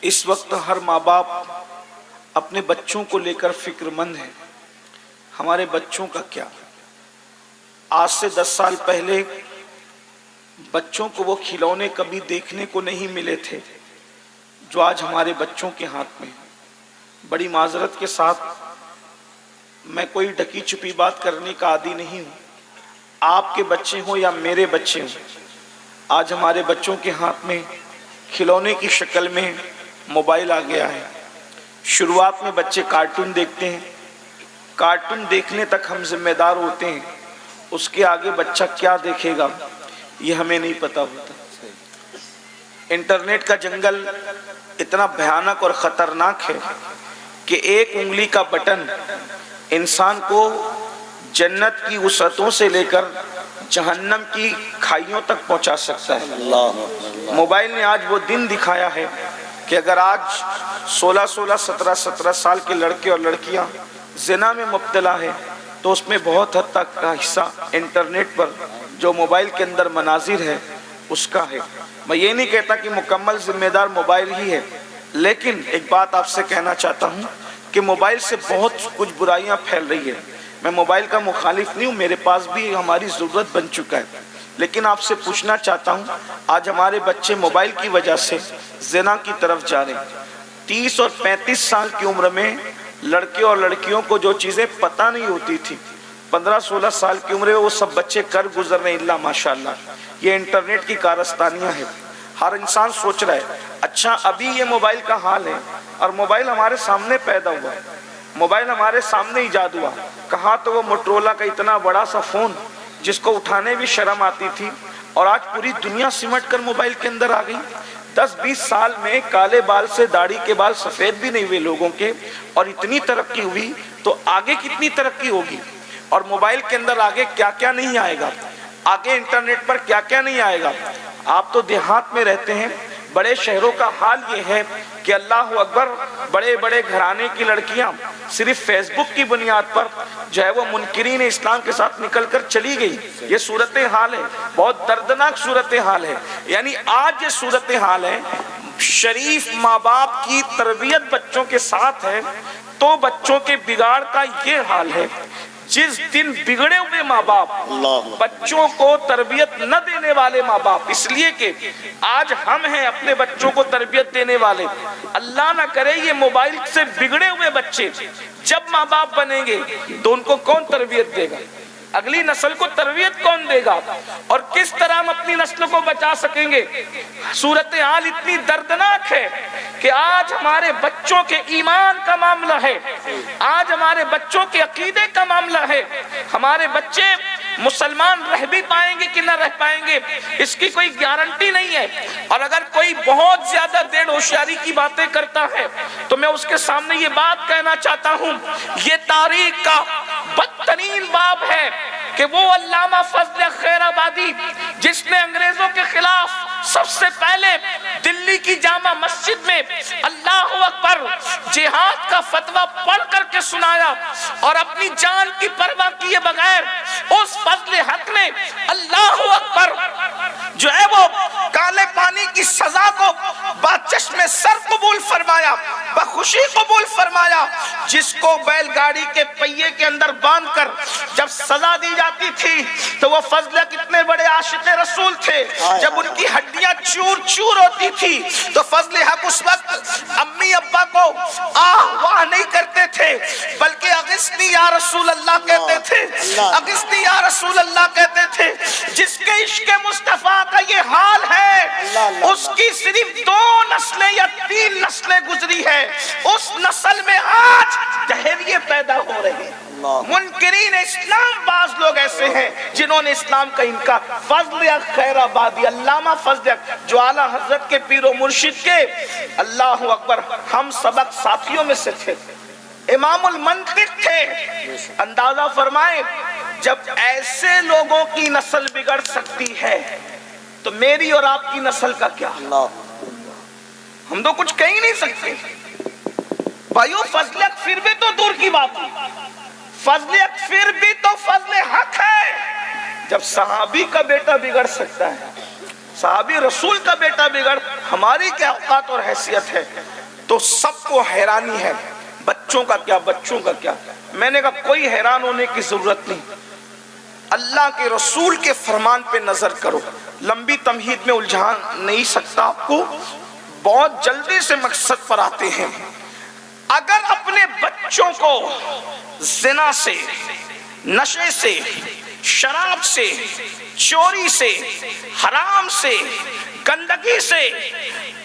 اس وقت ہر ماں باپ اپنے بچوں کو لے کر فکر مند ہے. ہمارے بچوں کا کیا؟ آج سے 10 سال پہلے بچوں کو وہ کھلونے کبھی دیکھنے کو نہیں ملے تھے جو آج ہمارے بچوں کے ہاتھ میں. بڑی معذرت کے ساتھ میں کوئی ڈھکی چھپی بات کرنے کا عادی نہیں ہوں. آپ کے بچے ہوں یا میرے بچے ہوں، آج ہمارے بچوں کے ہاتھ میں کھلونے کی شکل میں موبائل آ گیا ہے. شروعات میں بچے کارٹون دیکھتے ہیں، کارٹون دیکھنے تک ہم ذمہ دار ہوتے ہیں، اس کے آگے بچہ کیا دیکھے گا یہ ہمیں نہیں پتا ہوتا. انٹرنیٹ کا جنگل اتنا بھیانک اور خطرناک ہے کہ ایک انگلی کا بٹن انسان کو جنت کی وسعتوں سے لے کر جہنم کی کھائیوں تک پہنچا سکتا ہے. موبائل نے آج وہ دن دکھایا ہے کہ اگر آج 16 17 سال کے لڑکے اور لڑکیاں زنا میں مبتلا ہے تو اس میں بہت حد تک کا حصہ انٹرنیٹ پر جو موبائل کے اندر مناظر ہے اس کا ہے. میں یہ نہیں کہتا کہ مکمل ذمہ دار موبائل ہی ہے، لیکن ایک بات آپ سے کہنا چاہتا ہوں کہ موبائل سے بہت کچھ برائیاں پھیل رہی ہیں. میں موبائل کا مخالف نہیں ہوں، میرے پاس بھی ہماری ضرورت بن چکا ہے، لیکن آپ سے پوچھنا چاہتا ہوں آج ہمارے بچے موبائل کی وجہ سے زنا کی طرف جا رہے ہیں. 30 اور 35 سال کی عمر میں لڑکے اور لڑکیوں کو جو چیزیں پتہ نہیں ہوتی تھی 15-16 سال کی عمر میں وہ سب بچے کر گزر رہے ہیں. اللہ ماشاءاللہ، یہ انٹرنیٹ کی کارستانیاں ہیں. ہر انسان سوچ رہا ہے اچھا ابھی یہ موبائل کا حال ہے اور موبائل ہمارے سامنے پیدا ہوا ہے، موبائل ہمارے سامنے ایجاد ہوا. کہاں تو وہ موٹرولا کا اتنا بڑا سا فون جس کو اٹھانے بھی شرم آتی تھی، اور آج پوری دنیا سمٹ کر موبائل کے اندر آ گئی. 10-20 سال میں کالے بال سے داڑھی کے بال سفید بھی نہیں ہوئے لوگوں کے، اور اتنی ترقی ہوئی تو آگے کتنی ترقی ہوگی. اور موبائل کے اندر آگے کیا کیا نہیں آئے گا، آگے انٹرنیٹ پر کیا کیا نہیں آئے گا. آپ تو دیہات میں رہتے ہیں، بڑے شہروں کا حال یہ ہے کہ اللہ اکبر، بڑے بڑے گھرانے کی لڑکیاں صرف فیس بک کی بنیاد پر جو ہے وہ منکرین اسلام کے ساتھ نکل کر چلی گئی. یہ صورتحال ہے، بہت دردناک صورتحال ہے. یعنی آج یہ صورتحال ہے، شریف ماں باپ کی تربیت بچوں کے ساتھ ہے تو بچوں کے بگاڑ کا یہ حال ہے. جس دن بگڑے ہوئے ماں باپ، بچوں کو تربیت نہ دینے والے ماں باپ، اس لیے کہ آج ہم ہیں اپنے بچوں کو تربیت دینے والے. اللہ نہ کرے یہ موبائل سے بگڑے ہوئے بچے جب ماں باپ بنیں گے تو ان کو کون تربیت دے گا؟ اگلی نسل کو تربیت کون دے گا؟ اور کس طرح ہم اپنی نسل کو بچا سکیں گے؟ صورتحال اتنی دردناک ہے کہ آج ہمارے بچوں کے ایمان کا معاملہ ہے، آج ہمارے بچوں کے عقیدے کا معاملہ ہے. ہمارے بچے مسلمان رہ بھی پائیں گے کہ نہ رہ پائیں گے اس کی کوئی گارنٹی نہیں ہے. اور اگر کوئی بہت زیادہ دیر ہوشیاری کی باتیں کرتا ہے تو میں اس کے سامنے یہ بات کہنا چاہتا ہوں، یہ تاریخ کا بدترین باب ہے کہ وہ علامہ فضل خیر آبادی جس نے انگریزوں کے خلاف سب سے پہلے دلی کی جامع مسجد میں اللہ اکبر جہاد کا فتویٰ پڑھ کر کے سنایا، اور اپنی جان کی پرواہ کیے بغیر اس فضل حق نے اللہ اکبر جو ہے وہ کالے پانی کی سزا کو باچشم سر قبول فرمایا، بخوشی قبول فرمایا. جس کو بیل گاڑی کے پہیے کے اندر باندھ کر جب سزا دی جاتی تھی تو وہ فضل کتنے بڑے عاشق رسول تھے. جب ان کی ہڈیاں چور چور ہوتی تھی تو فضل حق اس وقت امی ابا کو آہ واہ نہیں کرتے تھے بلکہ اغثنی یا رسول اللہ کہتے تھے، اغثنی یا رسول اللہ کہتے تھے. جس کے عشق مصطفیٰ کا یہ حال ہے اس کی صرف 2 نسلیں یا 3 نسلیں گزری ہے، اس نسل میں آج دہریے پیدا ہو رہے ہیں. منکرین اسلام بعض لوگ ایسے ہیں جنہوں نے اسلام کا انکار. فضل خیر آبادی، علامہ فضل جو اعلیٰ حضرت کے پیر و مرشد کے اللہ اکبر ہم سبق ساتھیوں میں سے تھے، امام المنطق تھے. اندازہ فرمائیں جب ایسے لوگوں کی نسل بگڑ سکتی ہے تو میری اور آپ کی نسل کا کیا؟ ہم تو کچھ کہہ ہی نہیں سکتے بھائیو. فضل پھر بھی تو دور کی بات ہے، فضل پھر بھی تو فضل حق ہے. جب صحابی کا بیٹا بگڑ سکتا ہے، صحابی رسول کا بیٹا بگڑ، ہماری کیا اوقات اور حیثیت ہے؟ تو سب کو حیرانی ہے، بچوں کا کیا، بچوں کا کیا؟ میں نے کہا کوئی حیران ہونے کی ضرورت نہیں، اللہ کے رسول کے فرمان پہ نظر کرو۔ لمبی تمہید میں الجھا نہیں سکتا آپ کو، بہت جلدی سے مقصد پر آتے ہیں۔ اگر اپنے بچوں کو زنا سے، نشے سے، شراب سے، چوری سے، حرام سے، گندگی سے،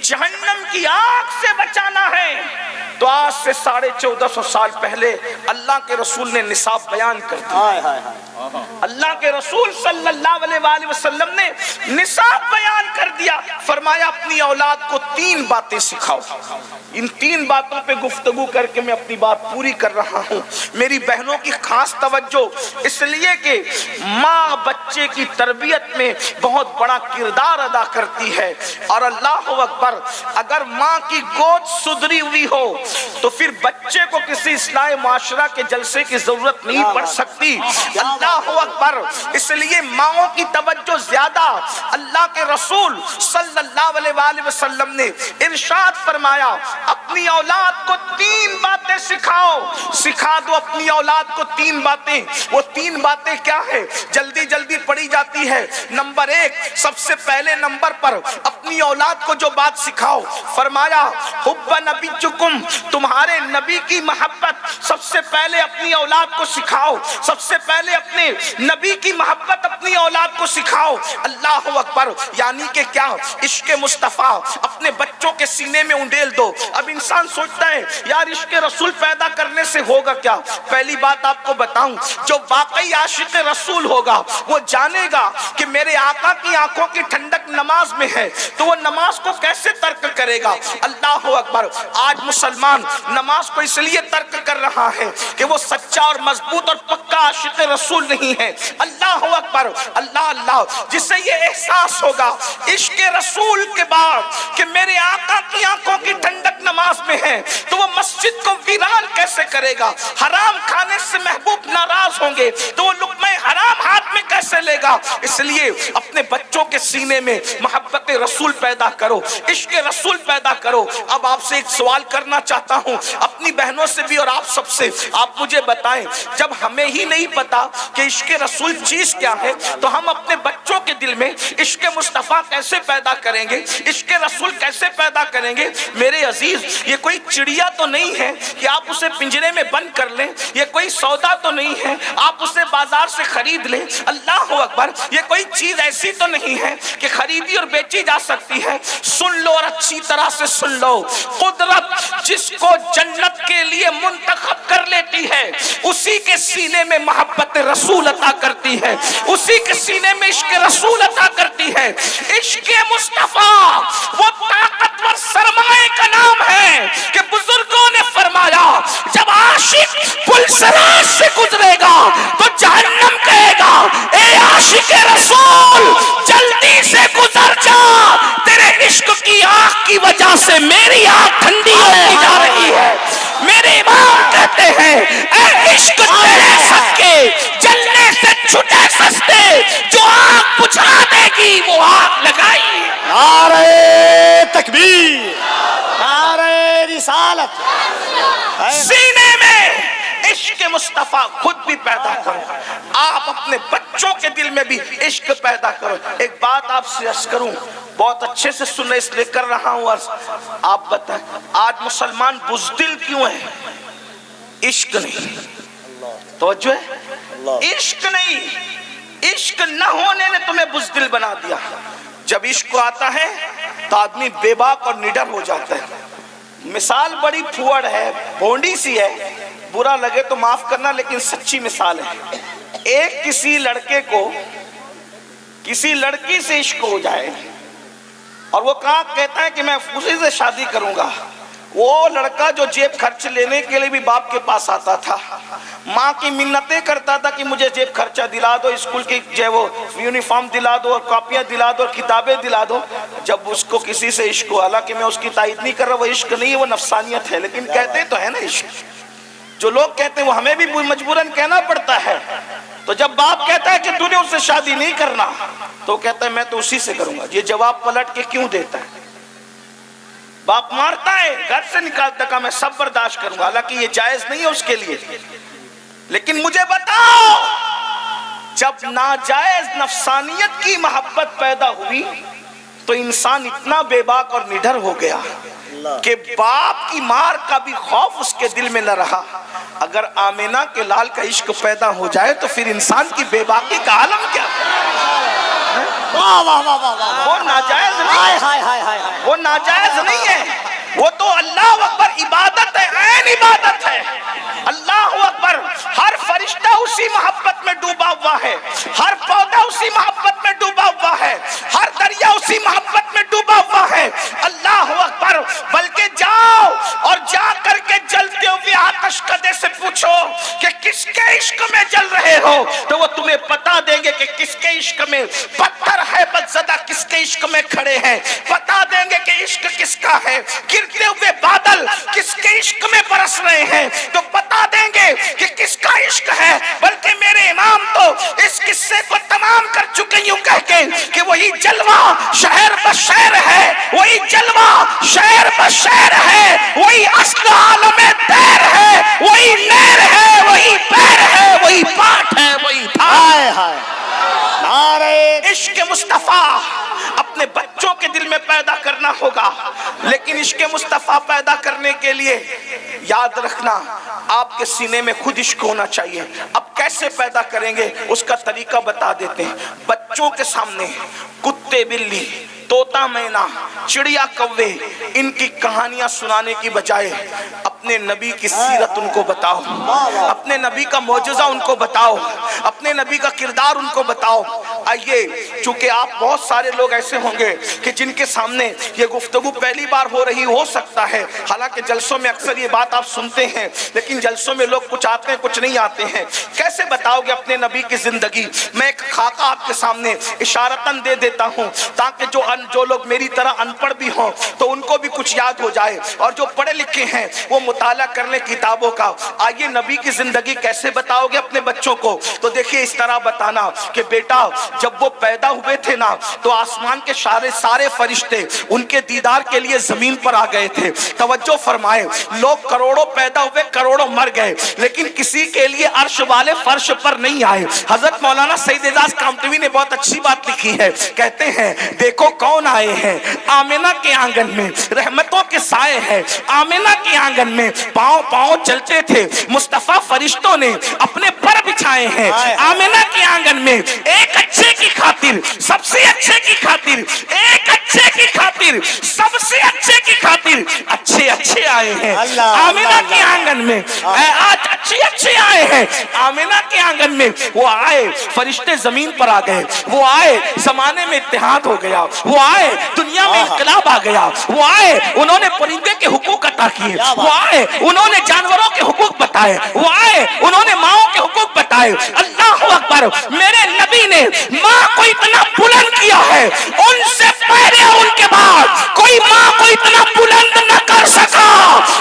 جہنم کی آگ سے بچانا ہے تو آج سے 1450 سال پہلے اللہ کے رسول نے نصاب بیان کر دیا۔ اللہ کے رسول صلی اللہ علیہ وآلہ وسلم نے نصاب بیان کر دیا، فرمایا اپنی اولاد کو 3 باتیں سکھاؤ۔ ان 3 باتوں پہ گفتگو کر کے میں اپنی بات پوری کر رہا ہوں۔ میری بہنوں کی خاص توجہ، اس لیے کہ ماں بچے کی تربیت میں بہت بڑا کردار ادا کرتی ہے، اور اللہ اکبر، اگر ماں کی گود سدھری ہوئی ہو تو پھر بچے کو کسی اصلاح معاشرہ کے جلسے کی ضرورت نہیں پڑ سکتی۔ اللہ اکبر، اس لیے ماؤں کی توجہ زیادہ۔ اللہ کے رسول صلی اللہ علیہ وآلہ وسلم نے ارشاد فرمایا اپنی اولاد کو 3 باتیں سکھاؤ۔ سکھا دو اپنی اولاد کو 3 باتیں۔ وہ 3 باتیں کیا ہے؟ جلدی جلدی پڑھی جاتی ہے۔ نمبر 1، سب سے پہلے نمبر پر اپنی اولاد کو جو بات سکھاؤ، فرمایا حب نبیکم، تمہارے نبی کی محبت سب سے پہلے اپنی اولاد کو سکھاؤ۔ سب سے پہلے اپنے نبی کی محبت اپنی اولاد کو سکھاؤ۔ اللہ اکبر، یعنی کہ کیا؟ عشق مصطفیٰ اپنے بچوں کے سینے میں انڈیل دو۔ اب انسان سوچتا ہے یار عشق رسول پیدا کرنے سے ہوگا کیا؟ پہلی بات آپ کو بتاؤں، جو واقعی عاشق رسول ہوگا وہ جانے گا کہ میرے آقا کی آنکھوں کی ٹھنڈک نماز میں ہے، تو وہ نماز کو کیسے ترک کرے گا؟ اللہ اکبر، آج مسلمان نماز کو اس لیے ترک کر رہا ہے کہ وہ سچا اور مضبوط اور پکا عاشق رسول نہیں ہے۔ اللہ اکبر، اللہ اللہ، جسے یہ احساس ہوگا عشق رسول کے بعد کہ میرے آقا کی آنکھوں کی ٹھنڈک نماز میں ہے، تو وہ مسجد کو ویران کیسے کرے گا؟ حرام کھانے سے محبوب ناراض ہوں گے تو وہ لقمہ حرام ہاتھ میں کیسے لے گا؟ اس لیے اپنے بچوں کے سینے میں محبت رسول پیدا کرو، عشق رسول پیدا کرو۔ اب آپ سے ایک سوال کرنا چاہتا ہوں، اپنی بہنوں سے بھی اور آپ سب سے، آپ مجھے بتائیں، جب ہمیں ہی نہیں پتا کہ عشق رسول چیز کیا ہے تو ہم اپنے بچوں کے دل میں عشق مصطفیٰ کیسے پیدا کریں گے؟ عشق رسول کیسے پیدا کریں گے؟ میرے عزیز، یہ کوئی چڑیا تو نہیں ہے کہ آپ اسے پنجرے میں بند کر لیں، یہ کوئی سودا تو نہیں ہے آپ اسے بازار سے خرید لیں۔ اللہ اکبر، یہ کوئی چیز ایسی تو نہیں ہے کہ خریدی اور بیچی جا سکتی ہے۔ سن لو اور اچھی طرح سے سن لو، قدرت جس کو جنت کے لیے منتخب کر لیتی ہے اسی کے سینے میں محبت رسول عطا کرتی ہے، اسی کے سینے میں عشق رسول عطا کرتی ہے۔ عشق مصطفیٰ وہ طاقتور سرمایہ کا نام ہے کہ بزرگوں نے فرمایا جب عاشق پل صراط سے گزرے گا تو جہنم کہے گا اے عاشق رسول جلدی سے گزر جا، تیرے عشق کی آگ کی وجہ سے میری آگ ٹھنڈی ہوتی جا رہی ہے۔ میرے امام کہتے ہیں اے عشق تیرے صدقے جلنے سے چھٹے سستے، جو آگ بجھا دے گی وہ آگ لگائی۔ نعرہ تکبیر، نعرہ رسالت۔ سینے میں عشق مصطفیٰ خود بھی پیدا کرو، آپ اپنے بچوں کے دل میں بھی عشق پیدا کرو۔ ایک بات آپ سے عرض کروں، بہت اچھے سے سنیں، اس لیے کر رہا ہوں عرض۔ آپ بتائیں آج مسلمان بزدل کیوں ہیں؟ عشق نہیں، توجہ ہے، عشق نہیں، عشق نہ ہونے نے تمہیں بزدل بنا دیا۔ جب عشق آتا ہے تو آدمی بے باک اور نڈر ہو جاتا ہے۔ مثال بڑی پھوڑ ہے، بھونڈی سی ہے، برا لگے تو معاف کرنا، لیکن سچی مثال ہے۔ ایک کسی لڑکے کو کسی لڑکی سے عشق ہو جائے اور وہ کہتا ہے کہ میں اسی سے شادی کروں گا۔ وہ لڑکا جو جیب خرچ لینے کے لیے بھی باپ کے پاس آتا تھا، ماں کی منتیں کرتا تھا کہ مجھے جیب خرچہ دلا دو، اسکول کی جو ہے وہ یونیفارم دلا دو اور کاپیاں دلا دو اور کتابیں دلا دو۔ جب اس کو کسی سے عشق ہوا، حالانکہ میں اس کی تائید نہیں کر رہا، وہ عشق نہیں ہے، وہ نفسانیت ہے، لیکن کہتے تو ہے نا عشق۔ جو لوگ کہتے ہیں وہ ہمیں بھی مجبوراً کہنا پڑتا ہے تو جب باپ کہتا ہے کہ تو نے اس سے شادی نہیں کرنا تو کہتا ہے میں تو اسی سے کروں گا. یہ جواب پلٹ کے کیوں دیتا ہے؟ باپ مارتا ہے، گھر سے نکالتا کہ میں سب برداشت کروں گا، حالانکہ یہ جائز نہیں ہے اس کے لیے. لیکن مجھے بتاؤ، جب ناجائز نفسانیت کی محبت پیدا ہوئی تو انسان اتنا بے باک اور نڈر ہو گیا کہ باپ کی مار کا بھی خوف اس کے دل میں نہ رہا. اگر آمینہ کے لال کا عشق پیدا ہو جائے تو پھر انسان کی بے باکی کا عالم کیا؟ وہ ناجائز نہیں ہے، وہ ناجائز نہیں ہے، وہ تو اللہ اکبر عبادت ہے، عین عبادت ہے. اللہ اکبر. ہر فرشتہ اسی محبت میں ڈوبا ہوا ہے، ہر پودا اسی محبت میں ڈوبا ہوا ہے، ہر دریا اسی محبت میں ڈوبا ہوا ہے. اللہ اکبر. بلکہ جاؤ اور جا کر کے جلتے ہوئے آتش کدے سے پوچھو کہ کس کے عشق میں جل رہے ہو، تو وہ تمہیں بتا دیں گے کہ کس کے عشق میں پتھر ہے بدزدہ، کس کے عشق میں کھڑے ہیں. بتا دیں گے کہ عشق کس کا ہے. گرتے ہوئے بادل کس کے عشق میں برس رہے ہیں تو بتا دیں گے کہ کس کا عشق ہے. بلکہ میرے امام تو اس قصے کو تمام کر چکے یوں کہہ کے کہ وہی جلوہ شہر بشہر ہے، وہی جلوہ شہر بشہر ہے، وہی اصل عالم دیر ہے، وہی نیر ہے، وہی پیر ہے، وہی پاٹ ہے، وہی تھا. عشق مصطفیٰ اپنے بچوں کے دل میں پیدا کرنا ہوگا، لیکن عشق مصطفیٰ پیدا کرنے کے لیے یاد رکھنا آپ کے سینے میں خود عشق ہونا چاہیے. اب کیسے پیدا کریں گے اس کا طریقہ بتا دیتے ہیں. بچوں کے سامنے کتے بلی طوطا مینا چڑیا کوے ان کی کہانیاں سنانے کی بجائے اپنے نبی کی سیرت ان کو بتاؤ، اپنے نبی کا معجزہ ان کو بتاؤ، اپنے نبی کا کردار ان کو بتاؤ. آئیے، چونکہ آپ بہت سارے لوگ ایسے ہوں گے کہ جن کے سامنے یہ گفتگو پہلی بار ہو رہی ہو سکتا ہے، حالانکہ جلسوں میں اکثر یہ بات آپ سنتے ہیں، لیکن جلسوں میں لوگ کچھ آتے ہیں کچھ نہیں آتے ہیں. کیسے بتاؤ گے اپنے نبی کی زندگی؟ میں ایک خاکہ آپ کے سامنے اشارتاً دے دیتا ہوں تاکہ جو لوگ میری طرح ان پڑھ بھی ہوں تو ان کو بھی کچھ یاد ہو جائے، اور جو پڑھے لکھے ہیں وہ مطالعہ کر لیں کتابوں کا. آئیے، نبی کی زندگی کیسے بتاؤ گے اپنے بچوں کو؟ تو دیکھیے اس طرح بتانا کہ بیٹا جب وہ پیدا ہوئے تھے نا تو آسمان کے سارے فرشتے ان کے دیدار کے لیے زمین پر آ گئے تھے. توجہ فرمائے، لوگ کروڑوں پیدا ہوئے، کروڑوں مر گئے، لیکن کسی کے لیے عرش والے فرش پر نہیں آئے. حضرت مولانا سید اعجاز کامتوی نے بہت اچھی بات لکھی ہے، کہتے ہیں دیکھو کون آئے ہیں آمینہ کے آنگن میں، رحمتوں کے سائے ہیں آمینہ کے آنگن میں. پاؤں پاؤں چلتے تھے مصطفیٰ، فرشتوں نے اپنے پر بچھائے ہیں آمینہ کے آنگن میں. ایک اچھے کی خاطر، سب سے اچھے کی خاطر، ایک اچھے کی خاطر، سب سے اچھے کی خاطر اچھے اچھے آئے ہیں آمینہ کے آنگن میں. آج اچھے آئے ہیں آمینہ کے آنگن میں. وہ آئے، فرشتے زمین پر آ گئے، وہ آئے، زمانے میں اتحاد ہو گیا، وہ آئے، دنیا میں انقلاب آ گیا، وہ آئے، انہوں نے پرندے کے حقوق عطا کیے، وہ آئے، انہوں نے جانوروں کے حقوق بتائے، وہ آئے، انہوں نے ماؤں کے حقوق بتائے. اللہ اکبر. میرے نبی نے ماں کو اتنا بلند کیا ہے، ان سے پہلے ان کے بعد کوئی ماں کو اتنا بلند نہ کر سکا.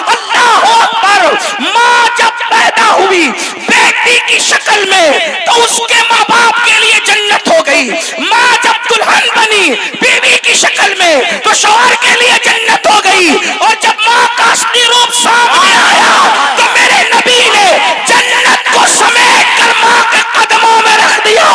اللہ اکبر. ماں جب پیدا ہوئی بیٹی کی شکل میں تو اس کے ماں باپ کے لیے جنت ہو گئی. ماں جب دلہن بنی بیوی کی شکل میں تو شوہر کے لیے جنت ہو گئی. اور جب ماں کا اصلی روپ سامنے آیا تو میرے نبی نے جنت کو سمیٹ کر ماں کے قدموں میں رکھ دیا.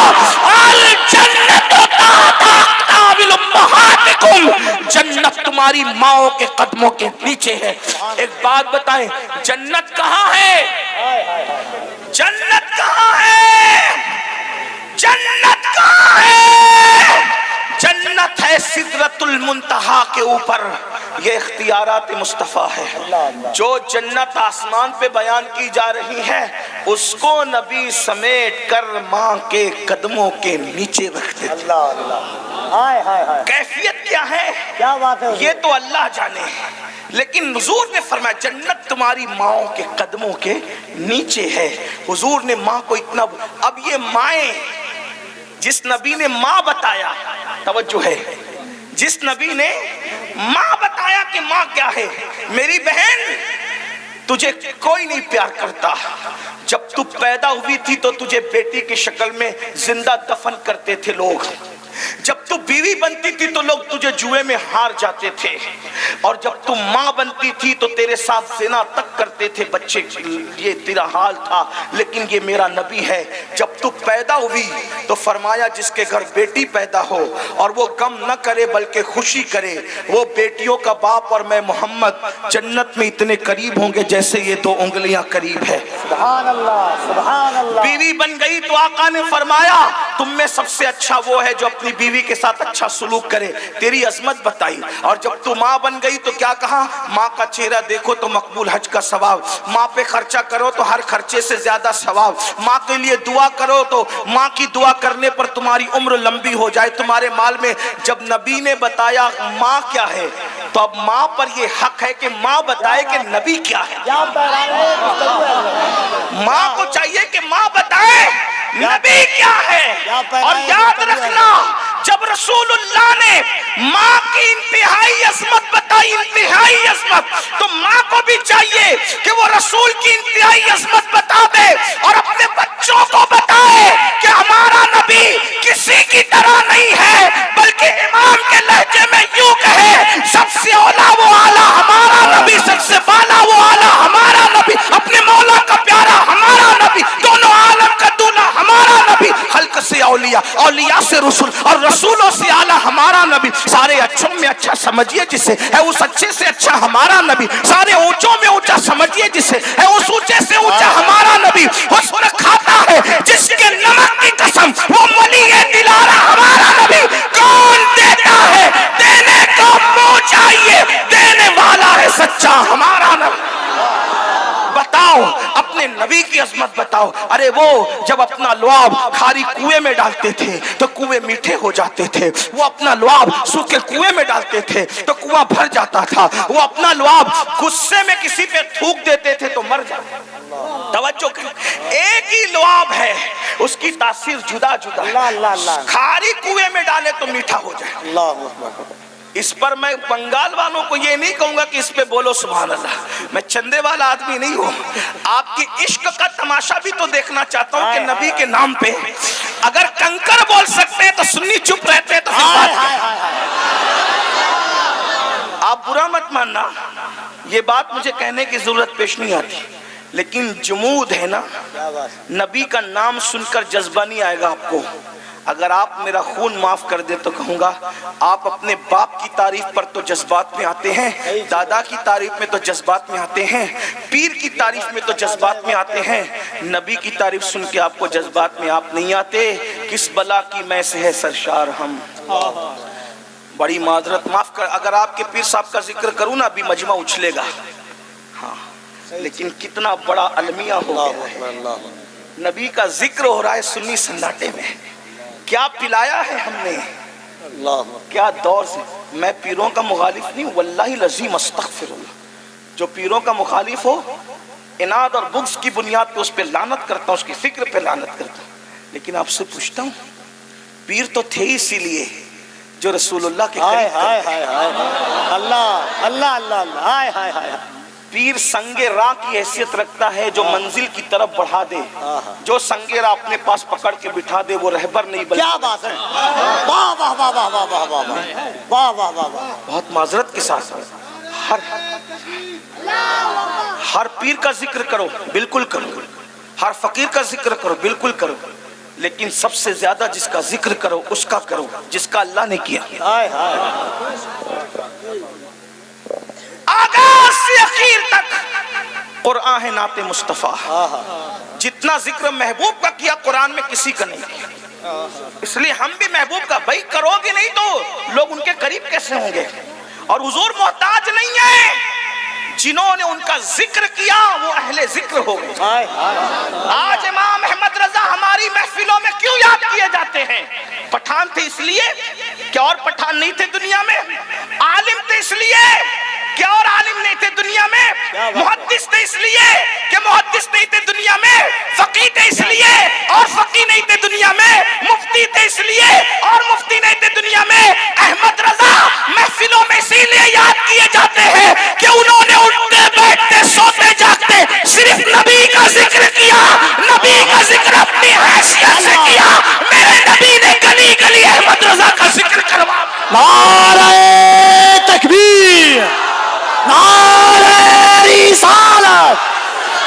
الجنت تحت اقدام امہاتکم. جنت تمہاری ماؤں کے قدموں کے نیچے ہے. ایک بات بتائیں، جنت کہاں ہے؟ جنت کہاں ہے؟ جنت کہاں ہے؟ جنت ہے سدرۃ المنتہا کے اوپر. یہ اختیارات مصطفیٰ ہے. جو جنت آسمان پہ بیان کی جا رہی ہے اس کو نبی سمیٹ کر ماں کے قدموں کے نیچے رکھتے تھے. کیفیت کیا ہے؟ کیا بات ہے؟ یہ تو اللہ جانے. لیکن حضور نے فرمایا جنت تمہاری ماؤں کے قدموں کے نیچے ہے. حضور نے ماں کو اتنا، اب یہ مائیں، جس نبی نے ماں بتایا، توجہ ہے، جس نبی نے ماں بتایا کہ ماں کیا ہے، میری بہن تجھے کوئی نہیں پیار کرتا. جب تو پیدا ہوئی تھی تو تجھے بیٹی کی شکل میں زندہ دفن کرتے تھے لوگ. جب تو بیوی بنتی تھی تو لوگ تجھے جوئے میں ہار جاتے تھے. اور جب تو ماں بنتی تھی تو تیرے ساتھ زنا تک کرتے تھے بچے. یہ تیرا حال تھا. لیکن یہ میرا نبی ہے. جب تو پیدا ہوئی تو فرمایا جس کے گھر بیٹی پیدا ہو اور وہ غم نہ کرے بلکہ خوشی کرے, وہ بیٹیوں کا باپ اور میں محمد جنت میں اتنے قریب ہوں گے جیسے یہ 2 انگلیاں قریب ہے. سبحان اللہ سبحان اللہ. بیوی بن گئی تو آقا نے فرمایا تم میں سب سے اچھا وہ ہے جو اپنی بیوی کے ساتھ اچھا سلوک کرے. تیری عظمت بتائی. اور جب تو ماں بن گئی تو کیا کہا؟ ماں کا چہرہ دیکھو تو مقبول حج کا ثواب. ماں پہ خرچہ کرو تو ہر خرچے سے زیادہ ثواب. ماں کے لیے دعا کرو تو ماں کی دعا کرنے پر تمہاری عمر لمبی ہو جائے تمہارے مال میں. جب نبی نے بتایا ماں کیا ہے تو اب ماں پر یہ حق ہے کہ ماں بتائے کہ نبی کیا ہے. ماں کو چاہیے کہ ماں بتائے نبی کیا ہے. اور یاد رکھنا جب رسول اللہ نے ماں کی انتہائی عظمت بتائی, انتہائی عظمت, تو ماں کو بھی چاہیے کہ وہ رسول کی انتہائی عظمت بتا دے اور اپنے بچوں کو بتائے کہ ہمارا نبی کسی کی طرح نہیں ہے بلکہ امام کے لہجے میں یوں کہے سب سے اولا وہ آلہ ہمارا نبی, سب سے بالا وہ آلہ ہمارا نبی, اپنے مولا کا پیارا ہمارا نبی, دونوں عالم کا دولہ ہمارا نبی, خلق سے اولیاء, اولیاء سے رسول اور رسولوں سے اعلیٰ ہمارا نبی. سارے اچھوں میں اچھا سمجھیے جسے ہے اس اچھے سے اچھا ہمارا نبی. سارے اونچوں میں اونچا سمجھیے جسے ہے اس اونچے سے اونچا ہمارا نبی. حسن کھاتا ہے جس کے نمک کی قسم وہ ولی دلارا ہمارا نبی. کون دیتا ہے دینے کو منہ چاہیے, دینے والا ہے سچا ہمارا نبی. بتاؤ اپنے نبی کی عظمت بتاؤ. ارے وہ جب اپنا لعاب کھاری کنویں میں ڈالتے تھے تو کنویں میٹھے ہو جاتے تھے. وہ اپنا لعاب سوکھے کنویں میں ڈالتے تھے تو کنواں بھر جاتا تھا. وہ اپنا لعاب غصے میں کسی پہ تھوک دیتے تھے تو مر جاتا. توجہ کریں, ایک ہی لعاب ہے, اس کی تاثیر جدا جدا. کھاری کنویں میں ڈالے تو میٹھا ہو جائے. اس پر میں بنگال والوں کو یہ نہیں کہوں گا کہ اس پہ بولو سبحان اللہ. میں چندے والا آدمی نہیں ہوں. آپ کی عشق کا تماشا بھی تو دیکھنا چاہتا ہوں کہ نبی کے نام پہ اگر کنکر بول سکتے ہیں تو سنی چپ رہتے ہیں تو پھر بات آپ برا مت ماننا, یہ بات مجھے کہنے کی ضرورت پیش نہیں آتی, لیکن جمود ہے نا, نبی کا نام سن کر جذبہ نہیں آئے گا آپ کو. اگر آپ میرا خون معاف کر دے تو کہوں گا آپ اپنے باپ کی تعریف پر تو جذبات میں آتے ہیں, دادا کی تعریف میں تو جذبات میں آتے ہیں, پیر کی تعریف میں تو جذبات میں آتے ہیں, نبی کی تعریف سن کے آپ کو جذبات میں آپ نہیں آتے. کس بلا کی میں سے ہے سرشار ہم. بڑی معذرت, معاف کر اگر آپ کے پیر صاحب کا ذکر کروں نا ابھی مجمع اچھلے گا. ہاں لیکن کتنا بڑا المیہ ہو گیا ہے. نبی کا ذکر ہو رہا ہے سنی سناٹے میں. کیا پلایا ہے ہم نے, کیا دور سے. میں پیروں کا مخالف نہیں, واللہ العظیم استغفر اللہ. جو پیروں کا مخالف ہو اناد اور بغض کی بنیاد پہ اس پہ لعنت کرتا ہوں, اس کی فکر پہ لعنت کرتا ہوں. لیکن آپ سے پوچھتا ہوں, پیر تو تھے اسی لیے جو رسول اللہ کے قریب اللہ اللہ اللہ. پیر سنگ راہ کی حیثیت رکھتا ہے جو منزل کی طرف بڑھا دے, جو سنگ راہ اپنے پاس پکڑ کے بٹھا دے وہ رہبر نہیں بلکہ. کیا بات ہے, واہ واہ واہ واہ واہ واہ واہ واہ واہ واہ واہ. بہت معذرت کے ساتھ ہر پیر کا ذکر کرو, بالکل کرو, ہر فقیر کا ذکر کرو, بالکل کرو, لیکن سب سے زیادہ جس کا ذکر کرو اس کا کرو جس کا اللہ نے کیا. آغاز سے اخیر تک قرآن ہے نعت مصطفیٰ. جتنا ذکر محبوب کا کیا قرآن میں کسی کا نہیں کیا. اس لیے ہم بھی محبوب کا, بھائی کرو گے نہیں تو لوگ ان کے قریب کیسے ہوں گے. اور حضور محتاج نہیں ہے, جنہوں نے ان کا ذکر کیا وہ اہل ذکر ہو گئے. آج امام احمد رضا ہماری محفلوں میں کیوں یاد کیے جاتے ہیں؟ پٹھان تھے اس لیے کہ اور پٹھان نہیں تھے دنیا میں, عالم تھے اس لیے کہ اور عالم نہیں تھے دنیا میں, محدث تھے اس لیے کہ محدث نہیں تھے دنیا میں, فقیہ تھے اس لیے اور فقیہ نہیں تھے دنیا میں, مفتی تھے اس لیے اور مفتی نہیں تھے دنیا میں. احمد رضا محفلوں میں اسی لیے یاد کیے جاتے ہیں کہ انہوں نے اٹھتے بیٹھتے سوتے جاگتے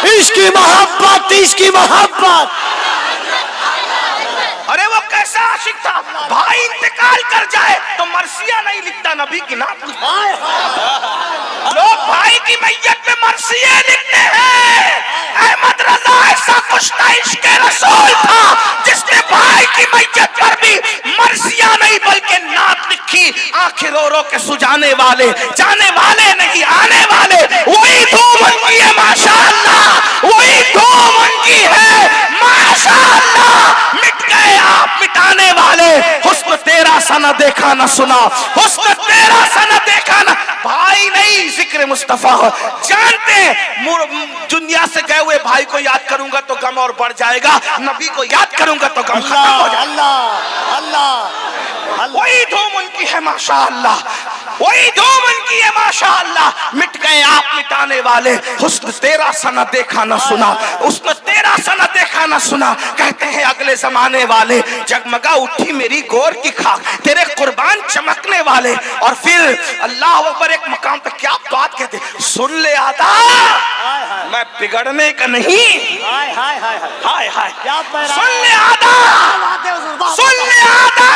عشق کی محبت، عشق کی محبت. ارے وہ کیسا عاشق تھا، بھائی انتقال کر جائے تو مرثیہ نہیں لکھتا، نبی کی نعت لکھتا. لوگ بھائی کی میت میں مرثیے لکھتے ہیں. احمد رضا ایسا کشتہ عشق رسول تھا جس نے بھائی کی میت پر بھی مرثیہ نہیں بلکہ نعت لکھی. آنکھیں رو رو کے سجانے والے، جانے والے نہیں آنے والے، وہی دھوم ان کی ہے ماشاءاللہ، وہی دھوم ان کی ہے ماشاءاللہ. مٹ گئے آپ مٹانے والے، حسن تیرا سا نہ دیکھا نہ سنا، حسن تیرا سا نہ دیکھا نہ. بھائی نہیں، ذکر مصطفیٰ جانتے ہیں. دنیا سے گئے ہوئے بھائی کو یاد کروں گا تو غم اور بڑھ جائے گا، نبی کو یاد کروں گا تو غم ختم ہو جائے گا. اللہ اللہ. وہی دھوم ان کی ہے ماشاءاللہ، وہی دھوم ان کی ہے ماشاءاللہ. مٹ گئے آپ مٹانے والے، حسن تیرا سا نہ دیکھا نہ سنا، حسن تیرا سا نہ دیکھا نہ سنا. کہتے ہیں اگلے زمانے والے، جگمگا اٹھی میری گور کی خاک، تیرے قربان چمکنے والے. اور پھر اللہ اکبر، ایک مقام پہ کیا بات کہتے ہیں، سن لے آدا میں بگڑنے کا نہیں، ہائے ہائے ہائے ہائے ہائے، کیا پیرا، سن لے آدا، سن لے آدا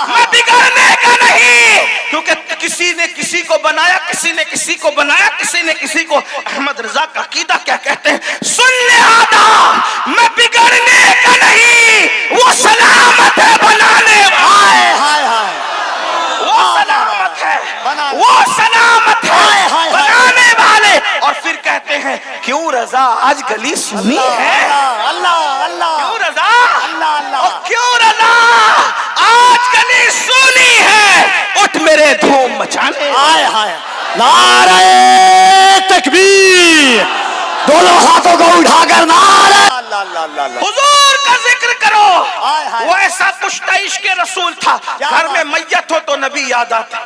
میں بگڑنے کا نہیں. کیونکہ کسی نے کسی کو بنایا، کسی نے کسی کو بنایا، کسی نے کسی کو. احمد رضا کا عقیدہ کیا کہتے ہیں، سن لے آدا میں بگڑنے کا نہیں، وہ سلامت ہے بنانے والے، ہائے ہائے. وہ سلامت ہے، وہ سلامت ہے بنانے والے. اور پھر کہتے ہیں کیوں رضا آج گلی سنی ہے، اللہ اللہ کیوں رضا، اللہ اللہ. اور کیوں رضا آج گلی سنی ہے، اٹھ میرے دھوم مچانے. ہائے ہائے. نعرہ تکبیر، دونوں ہاتھوں کو اٹھا کر نعرہ اللہ اللہ اللہ. حضور کا ذکر کرو. ہائے ہائے. وہ ایسا کشتہ عشق رسول تھا، گھر میں میت ہو تو نبی یاد آتا.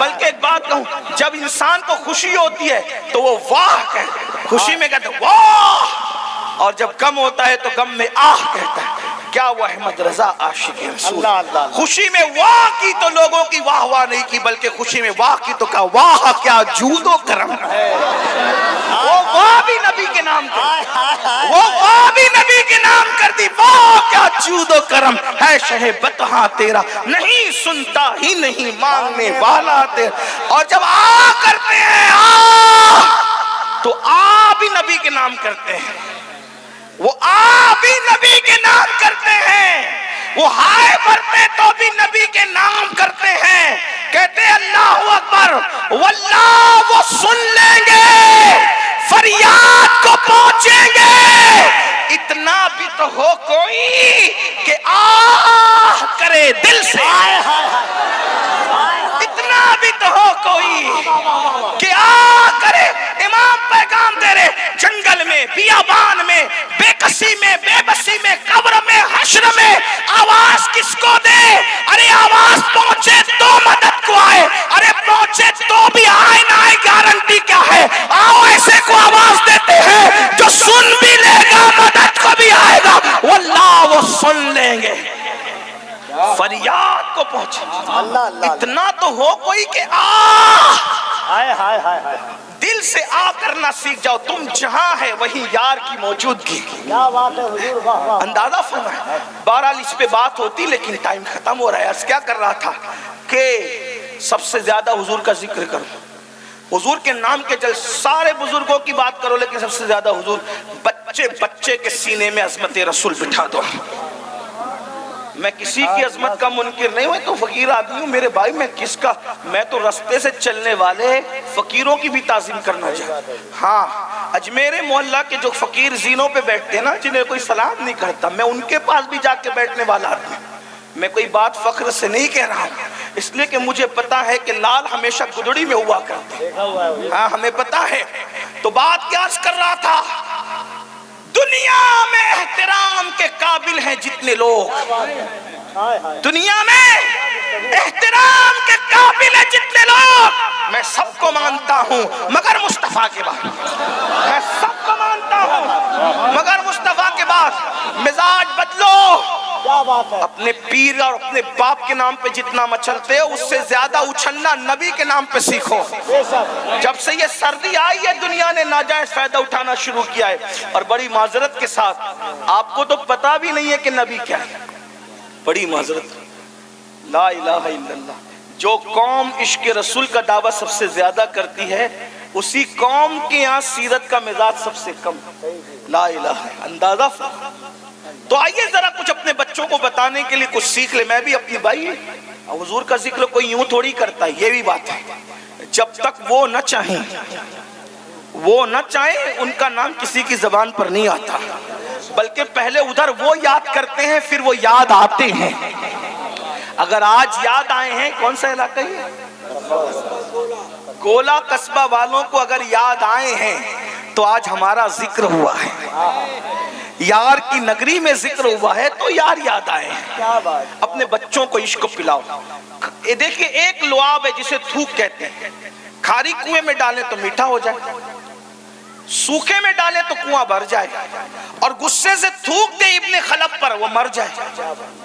بلکہ ایک بات کہوں، جب انسان کو خوشی ہوتی ہے تو وہ واہ کہتا ہے، خوشی میں کہتا ہے واہ، اور جب غم ہوتا ہے تو غم میں آہ کہتا ہے. کیا وہ احمد رضا عاشق رسول، اللہ اللہ. خوشی میں واہ کی تو لوگوں کی واہ واہ نہیں کی، بلکہ خوشی میں واہ کی تو کہا واہ کیا جود و کرم ہے. وہ واہ بھی نبی کے نام کی، وہ واہ بھی نبی کے نام کر دی. واہ کیا جود و کرم ہے شہ بطحاں تیرا، نہیں سنتا ہی نہیں مانگنے والا تیرا. اور جب آ کرتے ہیں آ تو آ بھی نبی کے نام کرتے ہیں، وہ آ بھی نبی کے نام کرتے ہیں، وہ ہائے بھرتے تو بھی نبی کے نام کرتے ہیں. کہتے اللہ اکبر، واللہ وہ سن لیں گے، فریاد کو پہنچیں گے. اتنا بھی تو ہو کوئی کہ آہ کرے دل سے، اتنا بھی تو ہو کوئی کہ آہ کرے. امام پیغام دے رہے، جنگل میں، بیابان میں، بے کسی میں، بے بسی میں، قبر میں، حشر میں آواز کس کو دے؟ ارے آواز پہنچے تو مدد کو آئے، ارے پہنچے تو بھی آئے نہ آئے گارنٹی کیا ہے. آؤ ایسے کو آواز دیتے ہیں جو سن بھی لے گا مدد کو بھی آئے گا، واللہ وہ سن لیں گے. فریاد کو پہنچے، اللہ اللہ. اتنا تو ہو کوئی کہ آہ ہائے ہائے ہائے ہائے. دل سے آ کرنا سیکھ جاؤ. تم جہاں ہے وہی یار کی موجودگی. کیا بات ہے حضور، واہ واہ. اندازہ فرمائے. بہرحال اس پہ بات ہوتی لیکن ٹائم ختم ہو رہا ہے. عرض کیا کر رہا تھا کہ سب سے زیادہ حضور کا ذکر کرو، حضور کے نام کے جل سارے بزرگوں کی بات کرو، لیکن سب سے زیادہ حضور. بچے بچے کے سینے میں عظمت رسول بٹھا دو. میں کسی کی عظمت کا منکر نہیں ہوں، تو فقیر آدمی ہوں میرے بھائی. میں کس کا، میں تو رستے سے چلنے والے فقیروں کی بھی تعظیم کرنا چاہتا. ہاں، اجمیر محلہ کے جو فقیر زینوں پہ بیٹھتے ہیں نا، جنہیں کوئی سلام نہیں کرتا، میں ان کے پاس بھی جا کے بیٹھنے والا آدمی. میں کوئی بات فخر سے نہیں کہہ رہا ہوں، اس لیے کہ مجھے پتا ہے کہ لال ہمیشہ گدڑی میں ہوا کرتے. ہاں ہمیں پتا ہے. تو بات کیا عرض کر رہا تھا، دنیا میں احترام کے قابل ہیں جتنے لوگ، دنیا میں احترام کے قابل ہیں جتنے لوگ، میں سب کو مانتا ہوں مگر مصطفیٰ کے بعد. میں سب کو مانتا ہوں مگر مصطفیٰ کے بعد. مزاج بدلو، کیا بات ہے. اپنے پیر اور اپنے باپ کے نام پہ جتنا مچلتے ہو اس سے زیادہ اچھلنا نبی کے نام پہ سیکھو. بے شک. جب سے یہ سردی آئی ہے دنیا نے ناجائز فائدہ اٹھانا شروع کیا ہے. اور بڑی معذرت کے ساتھ آپ کو تو پتا بھی نہیں ہے کہ نبی کیا ہے. بڑی معذرت. لا الہ الا اللہ. جو قوم عشق رسول کا دعویٰ سب سے زیادہ کرتی ہے اسی قوم کے یہاں سیرت کا مزاج سب سے کم. لا الہ. اندازہ. تو آئیے ذرا کچھ اپنے بچوں کو بتانے کے لیے کچھ سیکھ لے. میں بھی اپنی بھائی حضور کا ذکر کوئی یوں تھوڑی کرتا ہے. یہ بھی بات ہے جب تک وہ نہ چاہیں ان کا نام کسی کی زبان پر نہیں آتا، بلکہ پہلے ادھر وہ یاد کرتے ہیں پھر وہ یاد آتے ہیں. اگر آج یاد آئے ہیں، کون سا علاقہ ہے؟ گولا قصبہ والوں کو اگر یاد آئے ہیں تو آج ہمارا ذکر ہوا ہے. یار کی نگری میں ذکر ہوا ہے تو یار یاد آئے ہیں. اپنے بچوں کو عشق پلاؤ. دیکھیں ایک لعاب ہے جسے تھوک کہتے ہیں. کھاری کنویں میں ڈالیں تو میٹھا ہو جائے، سوکھے میں ڈالیں تو کنواں بھر جائے، اور غصے سے تھوک دے ابن خلف پر وہ مر جائے.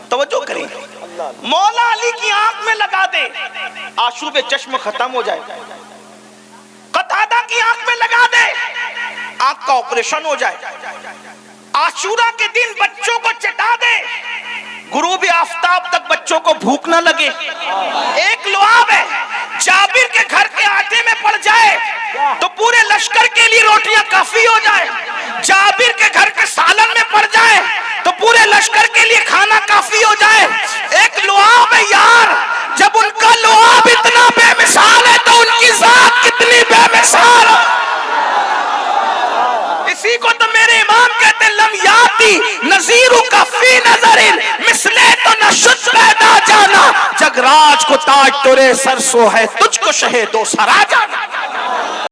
توجہ کریں. مولا علی کی آنکھ میں لگا دے آشوب چشم ختم ہو جائے. قتادہ کی آنکھ میں لگا دے آنکھ کا آپریشن ہو جائے. عاشورہ کے دن بچوں کو چٹا دے غروب آفتاب تک بچوں کو بھوک نہ لگے. ایک لعاب ہے جابر کے گھر کے آٹے میں پڑ جائے تو پورے لشکر کے لیے روٹیاں کافی ہو جائے. جابر کے گھر کے سالن میں پڑ جائے تو پورے لشکر کے لیے کھانا کافی ہو جائے. ایک لعاب ہے یار، جب ان کا لعاب اتنا بے مثال ہے تو ان کی ذات کتنی بے مثال ہے. اسی کو تو میرے امام کہتے ہیں لم یاتی نظیرو کا فی نظر مثلے تو نہ شد پیدا جانا. جگ راج کو تاج تورے سر سو ہے تجھ کو شہ دو سرا جانا.